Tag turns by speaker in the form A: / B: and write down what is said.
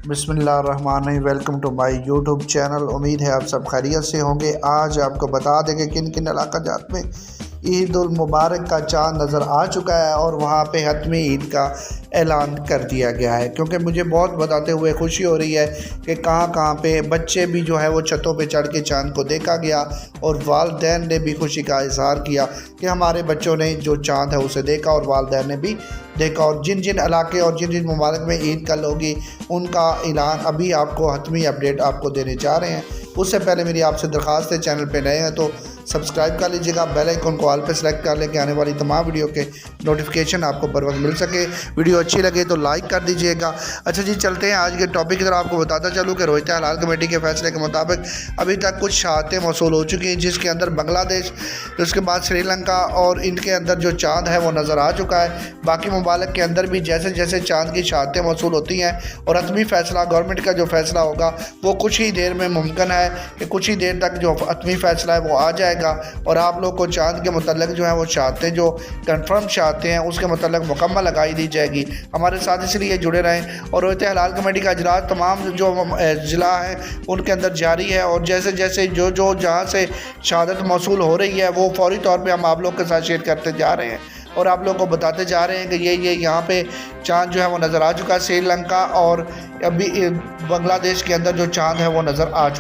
A: बिस्मिल्लाहिर्रहमानिर्रहीम। Welcome to my YouTube channel. उम्मीद है आप सब खैरियत से होंगे। आज आपको बता दें कि किन किन इलाक़ात में ईद उल मुबारक का चाँद नज़र आ चुका है और वहाँ पे हतमी ईद का ऐलान कर दिया गया है, क्योंकि मुझे बहुत बताते हुए खुशी हो रही है कि कहाँ पे बच्चे भी जो है वो छतों पे चढ़ के चाँद को देखा गया और वालिदैन ने भी खुशी का इज़हार किया कि हमारे बच्चों ने जो चाँद है उसे देखा और वालिदैन ने भी देखा। और जिन जिन इलाके और जिन जिन ममालिक में ईद कल होगी उनका ऐलान अभी आपको हतमी अपडेट आपको देने जा रहे हैं। उससे पहले मेरी आपसे दरख्वास्त है, चैनल पे नए हैं तो सब्सक्राइब कर लीजिएगा, बेल आइकन को ऑल पे सेलेक्ट कर लें कि आने वाली तमाम वीडियो के नोटिफिकेशन आपको बर वक्त मिल सके। वीडियो अच्छी लगे तो लाइक कर दीजिएगा। अच्छा जी, चलते हैं आज के टॉपिक की तरफ। आपको बताता चलूँ कि रोहित हलाल कमेटी के फैसले के मुताबिक अभी तक कुछ शहादतें मौसूल हो चुकी हैं, जिसके अंदर बांग्लादेश, उसके बाद श्रीलंका और इनके अंदर जो चाँद है वो नज़र आ चुका है। बाकी ममालिक के अंदर भी जैसे जैसे चाँद की शहादतें मौसूल होती हैं और हतमी फैसला गवर्नमेंट का जो फैसला होगा वो कुछ ही देर में मुमकिन है कि कुछ ही देर तक जो हतमी फैसला है वो आ जाएगा और आप लोग को चाँद के मुतल्लिक़ जो है वो शहादतें जो कंफर्म शहादतें हैं उसके मुतल्लिक़ मुकम्मल लगाई दी जाएगी। हमारे साथ इसलिए जुड़े रहें। और रोहित हलाल कमेटी का इजलास तमाम जो ज़िला हैं उनके अंदर जारी है और जैसे जैसे जो जहाँ से शहादत मौसूल हो रही है वो फौरी तौर पर हम आप लोग के साथ शेयर करते जा रहे हैं और आप लोगों को बताते जा रहे हैं कि ये यहाँ पे चाँद जो है वो नज़र आ चुका है। श्रीलंका और अभी बांग्लादेश के अंदर जो चाँद है वो नज़र आ चुका है।